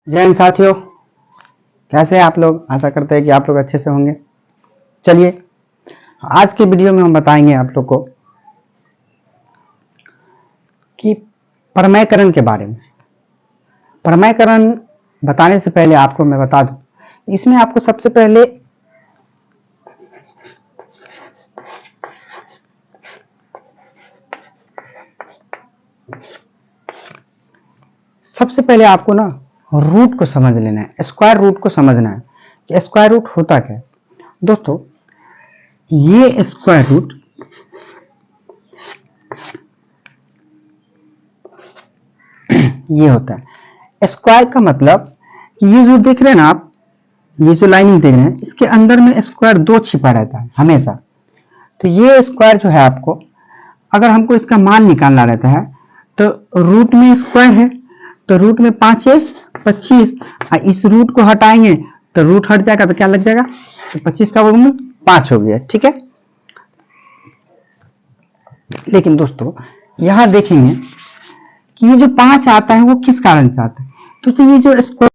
जय हिंद साथियों, कैसे हैं आप लोग। आशा करते हैं कि आप लोग अच्छे से होंगे। चलिए आज के वीडियो में हम बताएंगे आप लोग को कि परमयकरण के बारे में। परमयकरण बताने से पहले आपको मैं बता दूं, इसमें आपको सबसे पहले आपको ना रूट को समझ लेना है, स्क्वायर रूट को समझना है कि स्क्वायर रूट होता क्या है। दोस्तों ये स्क्वायर रूट ये होता है। स्क्वायर का मतलब कि ये जो देख रहे हैं ना आप, ये जो लाइनिंग देख रहे हैं, इसके अंदर में स्क्वायर 2 छिपा रहता है हमेशा। तो ये स्क्वायर जो है, आपको अगर हमको इसका मान निकालना रहता है तो रूट में स्क्वायर है तो रूट में 5 है 25, इस रूट को हटाएंगे तो रूट हट जाएगा तो क्या लग जाएगा, तो 25 का वर्गमूल 5 हो गया। ठीक है, लेकिन दोस्तों यहां देखेंगे कि ये जो 5 आता है वो किस कारण से आता है। तो ये जो स्क्वायर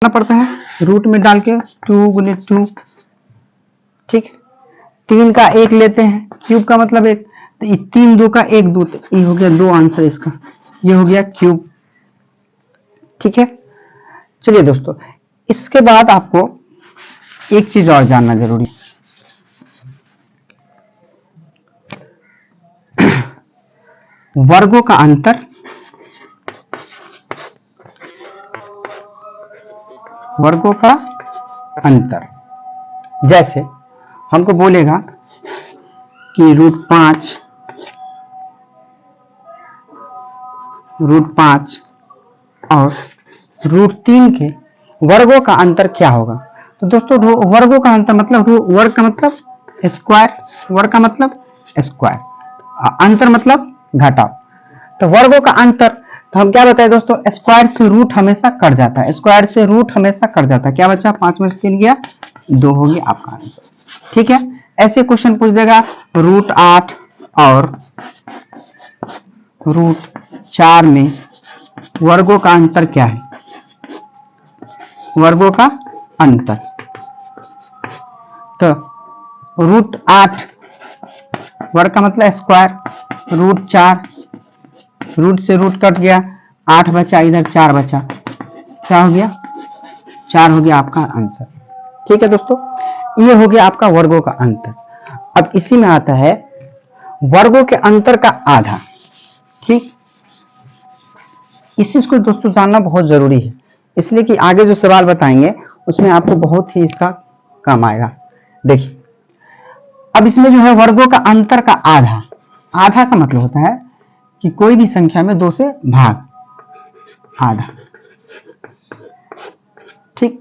पड़ता है रूट में डाल के 2 गुने 2, ठीक। 3 का 1 लेते हैं, क्यूब का मतलब 1, तो 3 2 का 1 2, तो ये हो गया 2 आंसर इसका, ये हो गया क्यूब। ठीक है, चलिए दोस्तों इसके बाद आपको एक चीज और जानना जरूरी है। वर्गों का अंतर, वर्गों का अंतर। जैसे हमको बोलेगा कि रूट 5 और रूट 3 के वर्गों का अंतर क्या होगा। तो दोस्तों वर्गों का अंतर मतलब वर्ग का मतलब स्क्वायर, वर्ग का मतलब स्क्वायर, अंतर मतलब घटाव। तो वर्गों का अंतर, तो हम क्या बताए दोस्तों, स्क्वायर से रूट हमेशा कट जाता है, स्क्वायर से रूट हमेशा कट जाता है। क्या बचा, 5 में से 3 गया 2 हो गया आपका आंसर। ठीक है, ऐसे क्वेश्चन पूछ देगा रूट 8 और रूट 4 में वर्गों का अंतर क्या है, वर्गों का अंतर। तो रूट 8 वर्ग का मतलब स्क्वायर, रूट 4 रूट से रूट कट गया, 8 बचा, इधर 4 बचा, क्या हो गया 4 हो गया आपका आंसर। ठीक है दोस्तों, ये हो गया आपका वर्गों का अंतर। अब इसी में आता है वर्गों के अंतर का आधा। ठीक, इस चीज को दोस्तों जानना बहुत जरूरी है, इसलिए कि आगे जो सवाल बताएंगे उसमें आपको बहुत ही इसका काम आएगा। देखिए अब इसमें जो है वर्गों का अंतर का आधा, आधा का मतलब होता है कि कोई भी संख्या में 2 से भाग, आधा। ठीक,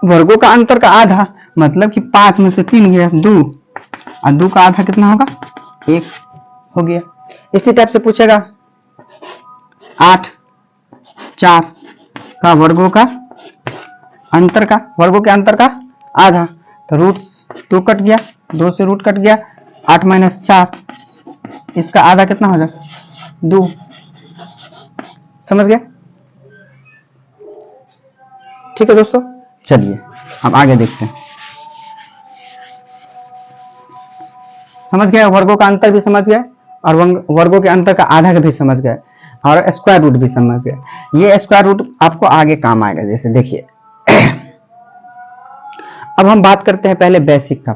वर्गों का अंतर का आधा मतलब कि 5 में से 3 गया 2, और 2 का आधा कितना होगा 1 हो गया। इसी टाइप से पूछेगा 8 4 का वर्गों का अंतर का, वर्गों के अंतर का आधा, तो रूट 2 कट गया, 2 से रूट कट गया, 8 माइनस 4, इसका आधा कितना हो जाए 2। समझ गया। ठीक है दोस्तों, चलिए अब आगे देखते हैं। समझ गया, वर्गों का अंतर भी समझ गया और वर्गों के अंतर का आधा का भी समझ गया और स्क्वायर रूट भी समझ गया। ये स्क्वायर रूट आपको आगे काम आएगा। जैसे देखिए अब हम बात करते हैं पहले बेसिक का,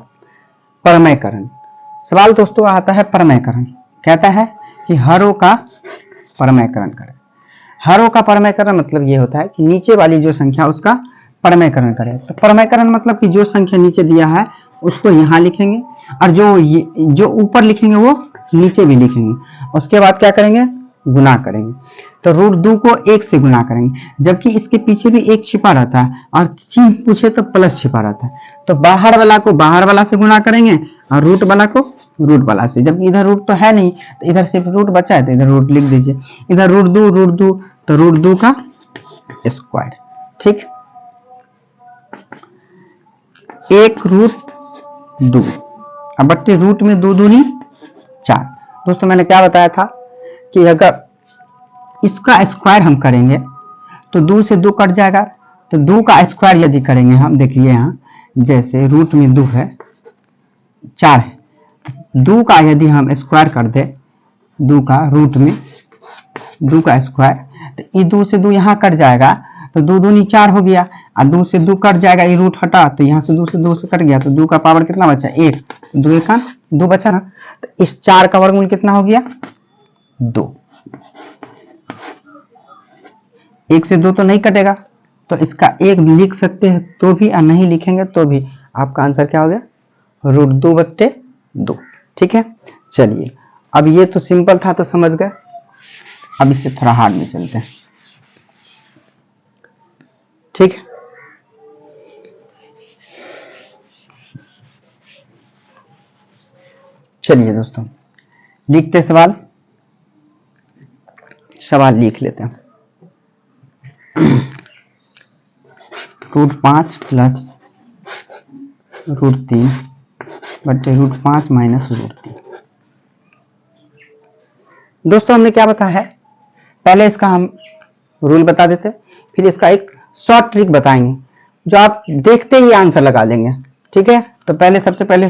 परमयकरण। सवाल दोस्तों आता है परमयकरण, कहता है कि हरों का परमयकरण करें। हरों का परमयकरण मतलब ये होता है कि नीचे वाली जो संख्या उसका परमयकरण करें। तो परमयकरण मतलब कि जो संख्या नीचे दिया है उसको यहाँ लिखेंगे और जो ऊपर लिखेंगे वो नीचे भी लिखेंगे, उसके बाद क्या करेंगे, गुना करेंगे। तो रूट 2 को 1 से गुना करेंगे, जबकि इसके पीछे भी 1 छिपा रहता है और चिन्ह पूछे तो प्लस छिपा रहता है। तो बाहर वाला को बाहर वाला से गुना करेंगे और रूट वाला को रूट वाला से, जबकि इधर रूट तो है नहीं तो इधर सिर्फ रूट बचा है तो इधर रूट लिख दीजिए। इधर रूट 2 तो रूट 2 का स्क्वायर। ठीक, 1 रूट 2, अब बट्टे रूट में 2 दूनी 4। दोस्तों मैंने क्या बताया था कि अगर इसका स्क्वायर हम करेंगे तो 2 से 2 कट जाएगा, तो 2 का स्क्वायर यदि करेंगे हम, देखिए यहाँ जैसे रूट में 2 है, 4 है, 2 का यदि हम स्क्वायर कर दे, 2 का रूट में 2 का स्क्वायर, तो ये 2 से 2 यहाँ कट जाएगा, तो 2 दूनी 4 हो गया, और 2 से 2 कट जाएगा, ये रूट हटा, तो यहाँ से 2 से कट गया, तो 2 का पावर कितना बचा 1, 2 का 2 बचा ना, तो इस 4 का वर्गमूल कितना हो गया 2। 1 से 2 तो नहीं कटेगा, तो इसका 1 लिख सकते हैं तो भी, और नहीं लिखेंगे तो भी, आपका आंसर क्या हो गया √2/2। ठीक है, चलिए अब ये तो सिंपल था तो समझ गए, अब इससे थोड़ा हार्ड में चलते हैं। ठीक है, चलिए दोस्तों लिखते सवाल लिख लेते हैं। √5 प्लस √3 बटे √5 माइनस √3। दोस्तों हमने क्या बताया है, पहले इसका हम रूल बता देते, फिर इसका एक शॉर्ट ट्रिक बताएंगे जो आप देखते ही आंसर लगा लेंगे। ठीक है, तो पहले सबसे पहले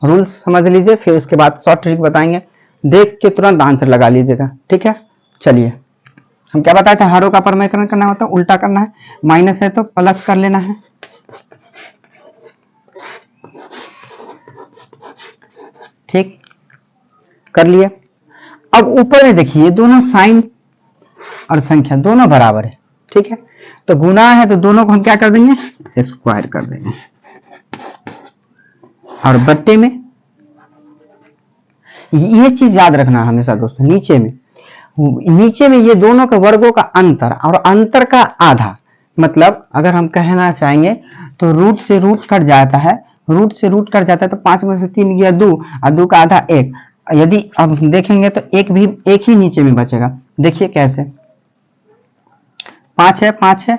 रूल समझ लीजिए, फिर उसके बाद शॉर्ट ट्रिक बताएंगे, देख के तुरंत आंसर लगा लीजिएगा। ठीक है, चलिए हम क्या बताए थे, हरों का परमेयकरण करना होता है, उल्टा करना है, माइनस है तो प्लस कर लेना है। ठीक, कर लिए। अब ऊपर में देखिए दोनों साइन और संख्या दोनों बराबर है। ठीक है, तो गुना है तो दोनों को हम क्या कर देंगे स्क्वायर कर देंगे, और बट्टे में ये चीज याद रखना हमेशा दोस्तों, नीचे में ये दोनों के वर्गों का अंतर और अंतर का आधा, मतलब अगर हम कहना चाहेंगे तो रूट से रूट कट जाता है, तो 5 में से 3 गया 2, और 2 का आधा 1। यदि अब देखेंगे तो एक ही नीचे में बचेगा। देखिए कैसे, 5 है,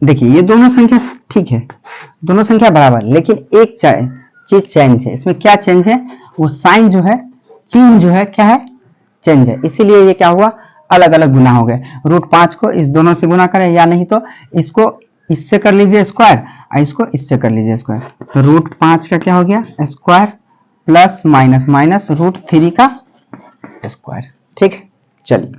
देखिए ये दोनों संख्या ठीक है, दोनों संख्या बराबर, लेकिन एक चीज चेंज है। इसमें क्या चेंज है, वो साइन जो है, चिन्ह जो है क्या है चेंज है, इसीलिए ये क्या हुआ अलग अलग गुना हो गए। √5 को इस दोनों से गुना करें, या नहीं तो इसको इससे कर लीजिए स्क्वायर, और इसको इससे कर लीजिए स्क्वायर, तो √5 का क्या हो गया स्क्वायर प्लस माइनस √3 का स्क्वायर। ठीक है, चलिए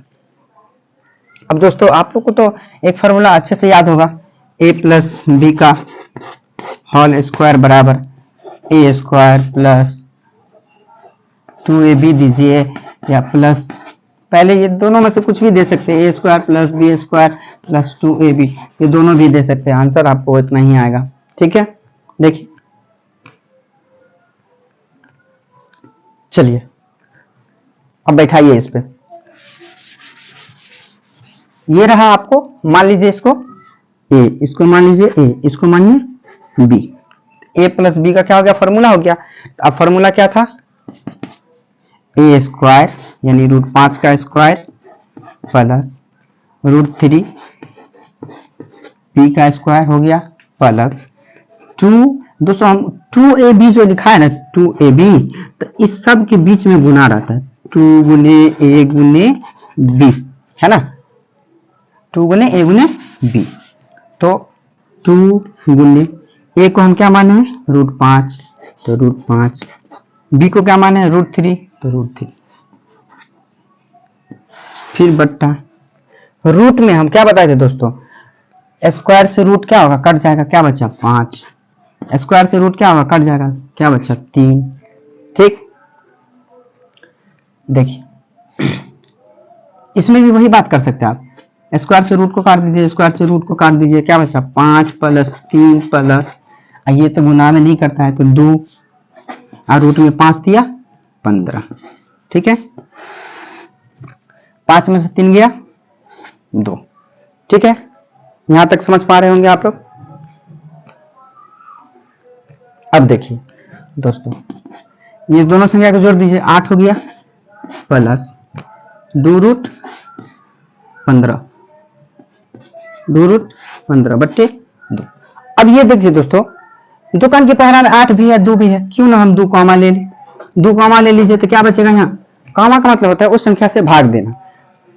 अब दोस्तों आप लोग को तो एक फॉर्मूला अच्छे से याद होगा, a प्लस बी का होल स्क्वायर बराबर a² प्लस 2ab दीजिए, या प्लस, पहले ये दोनों में से कुछ भी दे सकते हैं, a² plus b² plus 2ab, ये दोनों भी दे सकते हैं, आंसर आपको इतना ही आएगा। ठीक है, देखिए चलिए अब बैठाइए इस पे, ये रहा आपको, मान लीजिए इसको a, इसको मान लीजिए a, इसको मानिए b, a प्लस b का क्या हो गया फॉर्मूला हो गया। तो अब फॉर्मूला क्या था, a² यानी √5 का स्क्वायर प्लस √3 b का स्क्वायर हो गया प्लस 2, दोस्तों हम 2ab जो लिखा है ना 2ab, तो इस सब के बीच में गुना रहता है, 2 गुने a गुने b है ना, 2 गुने a गुने b, तो 2 गुने a को हम क्या माने हैं √5, तो √5, b को क्या माने हैं √3, तो √3, फिर बट्टा रूट में हम क्या बताए थे दोस्तों, स्क्वायर से रूट क्या होगा कट जाएगा, क्या बचा 5, स्क्वायर से रूट क्या होगा कट जाएगा, क्या बचा 3। ठीक, देखिए इसमें भी वही बात कर सकते हैं आप, स्क्वायर से रूट को काट दीजिए, स्क्वायर से रूट को काट दीजिए, क्या बचा 5 प्लस 3 प्लस, ये तो गुना में नहीं करता है तो 2, और रूट में 5 दिया 15। ठीक है, 5 में से 3 गया 2। ठीक है, यहां तक समझ पा रहे होंगे आप लोग। अब देखिए दोस्तों, ये दोनों संख्या को जोड़ दीजिए, 8 हो गया प्लस 2√15, 2√15 बट्टे 2। अब ये देखिए दोस्तों, दुकान के पहरा में 8 भी है 2 भी है, क्यों ना हम 2 कॉमा ले लें, 2 कॉमा ले लीजिए, तो क्या बचेगा यहाँ, कॉमा का मतलब होता है उस संख्या से भाग देना,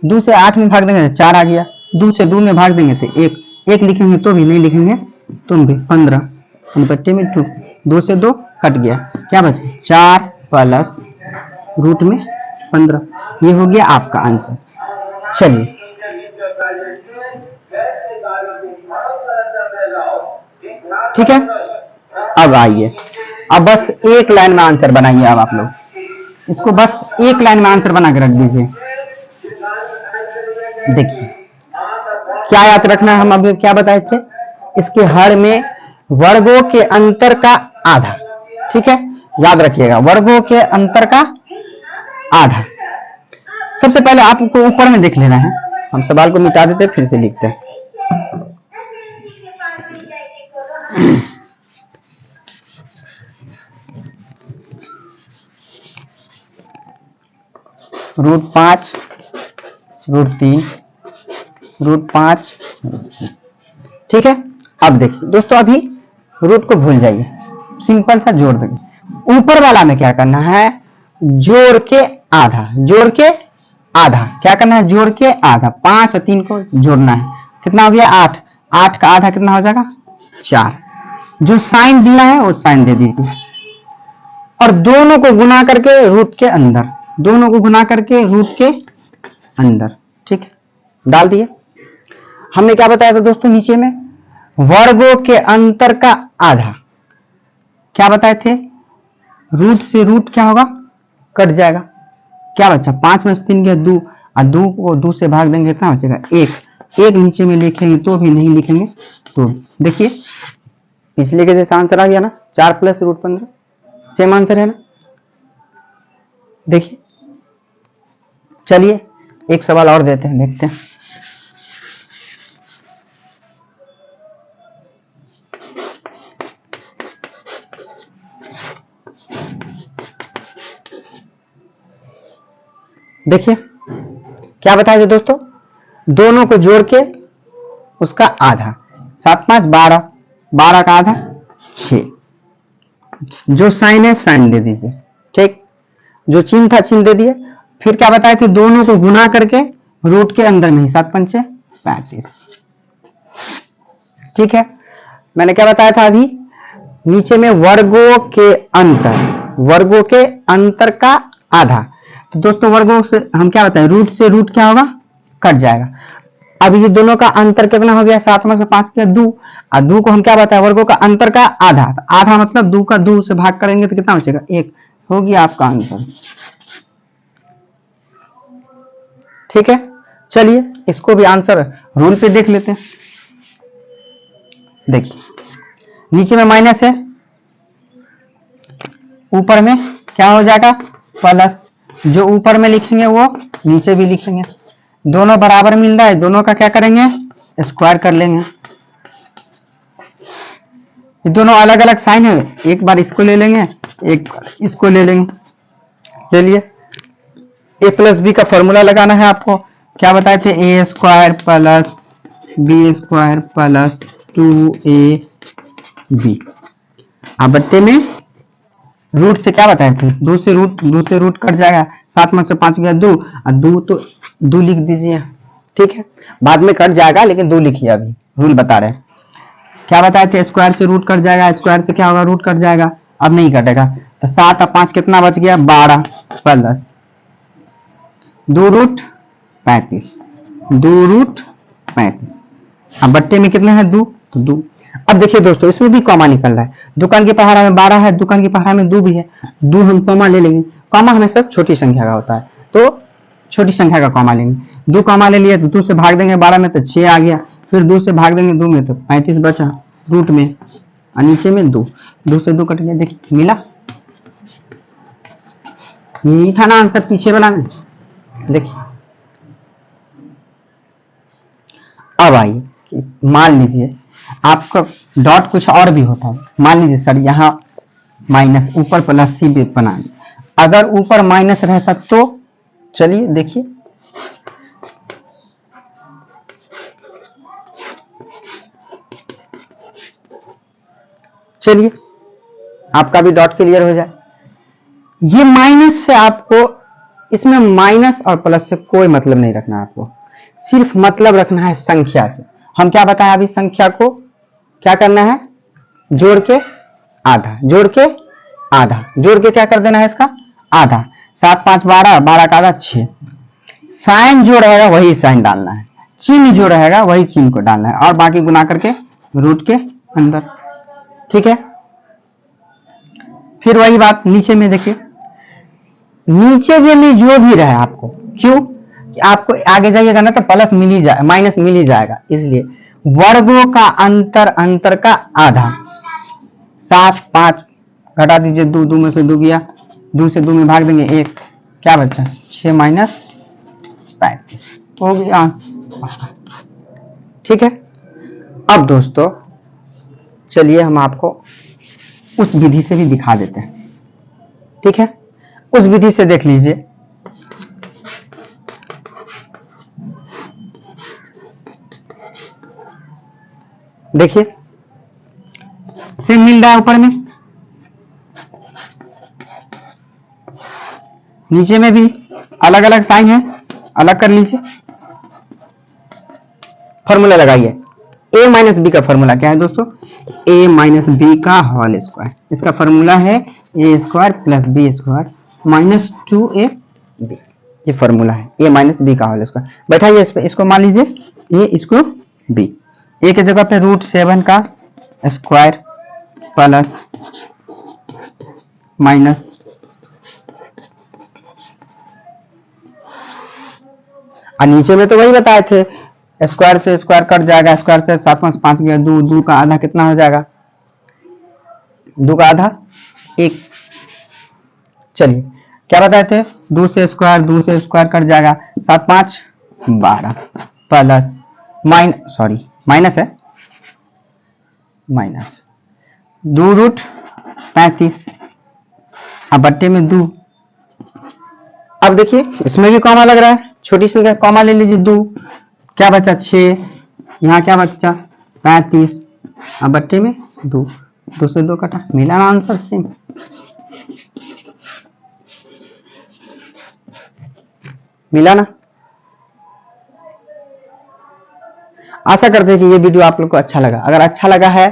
2 से 8 में भाग देंगे तो 4 आ गया, 2 से 2 में भाग देंगे तो 1, 1 लिखेंगे तो भी, नहीं लिखेंगे तुम भी 15 अनुपत्ति में 2, 2 से 2 कट गया, क्या बचे 4 प्लस रूट में 15, ये हो गया आपका आंसर। चलिए ठीक है, अब आइए, अब बस एक लाइन में आंसर बनाइए। अब आप लोग इसको बस एक लाइन में आंसर बना के रख दीजिए। देखिए क्या याद रखना है, हम अभी क्या बताए थे, इसके हर में वर्गों के अंतर का आधा, ठीक है, याद रखिएगा वर्गों के अंतर का आधा। सबसे पहले आपको ऊपर में देख लेना है, हम सवाल को मिटा देते फिर से लिखते हैं। √5 √3 √5, ठीक है। अब देखिए दोस्तों, अभी रूट को भूल जाइए, सिंपल सा जोड़ देंगे। ऊपर वाला में क्या करना है, जोड़ के आधा, जोड़ के आधा क्या करना है, जोड़ के आधा, 5 और 3 को जोड़ना है, कितना हो गया 8, 8 का आधा कितना हो जाएगा 4, जो साइन दिया है वो साइन दे दीजिए, और दोनों को गुना करके रूट के अंदर, दोनों को गुना करके रूट के अंदर, ठीक है, डाल दिए। हमने क्या बताया था दोस्तों, नीचे में वर्गों के अंतर का आधा, क्या बताए थे, रूट से रूट क्या होगा, कट जाएगा, क्या बचा 5 में से 3 गया 2, और 2 को 2 से भाग देंगे कितना बचेगा 1, 1 नीचे में लिखेंगे तो भी, नहीं लिखेंगे तो। देखिए पिछले के जैसा आंसर आ गया ना, 4 प्लस √15, सेम आंसर है ना। देखिए चलिए एक सवाल और देते हैं, देखते हैं। देखिए क्या बताया था दोस्तों, दोनों को जोड़ के उसका आधा, 7 5 12, 12 का आधा 6, जो साइन है साइन दे दीजिए, ठीक, जो चिन्ह था चिन्ह दे दिए। फिर क्या बताया कि दोनों को गुना करके रूट के अंदर में ही, 7 5 35, ठीक है। मैंने क्या बताया था अभी, नीचे में वर्गों के अंतर, वर्गों के अंतर का आधा, तो दोस्तों वर्गों से हम क्या बताएं, रूट से रूट क्या होगा, कट जाएगा। अब ये दोनों का अंतर कितना हो गया, 7 में से 5 किया 2, और 2 को हम क्या बताएं, वर्गों का अंतर का आधा, आधा मतलब 2 का 2 से भाग करेंगे तो कितना बचेगा 1, हो गया आपका आंसर, ठीक है। चलिए इसको भी आंसर रूल पे देख लेते हैं। देखिए नीचे में माइनस है, ऊपर में क्या हो जाएगा प्लस, जो ऊपर में लिखेंगे वो नीचे भी लिखेंगे, दोनों बराबर मिल रहा है, दोनों का क्या करेंगे स्क्वायर कर लेंगे। ये दोनों अलग अलग साइन है, एक बार इसको ले लेंगे, एक बार इसको ले लेंगे। चलिए a प्लस बी का फॉर्मूला लगाना है आपको, क्या बताए थे, a square plus B square plus 2ab, अब बट्टे में रूट से क्या बताए थे, 2 से रूट कट जाएगा, 7 में से 5 गया 2, और 2 तो 2 लिख दीजिए, ठीक है, बाद में कट जाएगा लेकिन 2 लिखिए, अभी रूल बता रहे हैं। क्या बताए थे, स्क्वायर से रूट कट जाएगा, स्क्वायर से क्या होगा रूट कट जाएगा, अब नहीं कटेगा, तो 7 और 5 कितना बच गया 12 प्लस 2√35, 2√35, अब बट्टे में कितना है 2, तो 2। अब देखिए दोस्तों इसमें भी कॉमा निकल रहा है, दुकान की पहाड़ा में 12 है, दुकान की पहाड़ा में 2 भी है, 2 हम कॉमा ले लेंगे, कॉमा हमेशा छोटी संख्या का होता है, तो छोटी संख्या का कॉमा लेंगे, 2 कॉमा ले लिए तो 2 से भाग देंगे 12 में तो 6 आ गया, फिर 2 से भाग देंगे 2 में तो 35 बचा रूट में, और नीचे में 2, 2 से 2 कट गया, देखिए मिला, यही था ना आंसर पीछे वाला में। देखिए अब आइए, मान लीजिए आपका डॉट कुछ और भी होता है, मान लीजिए सर यहाँ माइनस, ऊपर प्लस सी भी बना, अगर ऊपर माइनस रहता तो, चलिए देखिए चलिए आपका भी डॉट क्लियर हो जाए, ये माइनस से आपको इसमें माइनस और प्लस से कोई मतलब नहीं रखना है आपको, सिर्फ मतलब रखना है संख्या से। हम क्या बताएं अभी, संख्या को क्या करना है, जोड़ के आधा, जोड़ के आधा, जोड़ के क्या कर देना है इसका आधा। 7 5 12, 12 का आधा 6। साइन जो रहेगा वही साइन डालना है, चिन्ह जो रहेगा वही चिन्ह को डालना है, और बाकी गुना करके रूट के अंदर। ठीक है, फिर वही बात नीचे में देखिए, नीचे में जो भी रहे आपको, क्यों कि आपको आगे जाइएगा ना तो प्लस मिल ही जाए, माइनस मिल ही जाएगा, इसलिए वर्गों का अंतर, अंतर का आधा। 7 5 घटा दीजिए, 2 2 में से 2 गया, 2 से 2 में भाग देंगे 1, क्या बचा 6 माइनस 35 हो गया। ठीक है, अब दोस्तों चलिए हम आपको उस विधि से भी दिखा देते हैं। ठीक है, उस विधि से देख लीजिए। देखिए सेम मिल रहा है, ऊपर में नीचे में भी अलग अलग साइन है, अलग कर लीजिए। फॉर्मूला लगाइए, a माइनस बी का फॉर्मूला क्या है दोस्तों, a माइनस बी का होल स्क्वायर। इसका फॉर्मूला है a square plus B square minus 2ab। ये फॉर्मूला है a माइनस बी का होल स्क्वायर। बैठाइए इस पे, इसको मान लीजिए a, इसको b। a की जगह पे √7 का स्क्वायर प्लस माइनस और नीचे में तो वही बताए थे, स्क्वायर से स्क्वायर कट जाएगा, स्क्वायर से 7 5 5 गया 2, 2 का आधा कितना हो जाएगा, 2 का आधा 1। चलिए क्या बताए थे, 2 से स्क्वायर कट जाएगा, 7 5 12 प्लस माइनस है, माइनस 2√35 अब बट्टे में 2। अब देखिए इसमें भी कॉमा लग रहा है, छोटी संख्या कॉमा ले लीजिए, 2 क्या बचा 6, यहाँ क्या बचा 35 अब बट्टे में 2, 2 से 2 कटा, मिला ना आंसर सेम। मिला ना। आशा करते हैं कि ये वीडियो आप लोग को अच्छा लगा। अगर अच्छा लगा है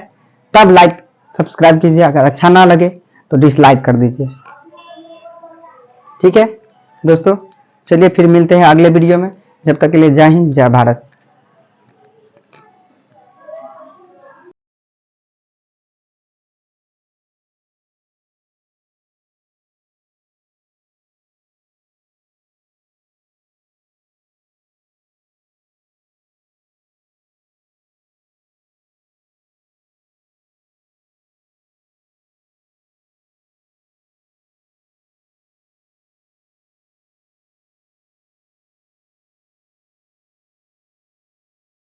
तब लाइक सब्सक्राइब कीजिए, अगर अच्छा ना लगे तो डिसलाइक कर दीजिए। ठीक है दोस्तों, चलिए फिर मिलते हैं अगले वीडियो में। जब तक के लिए जय हिंद, जय भारत।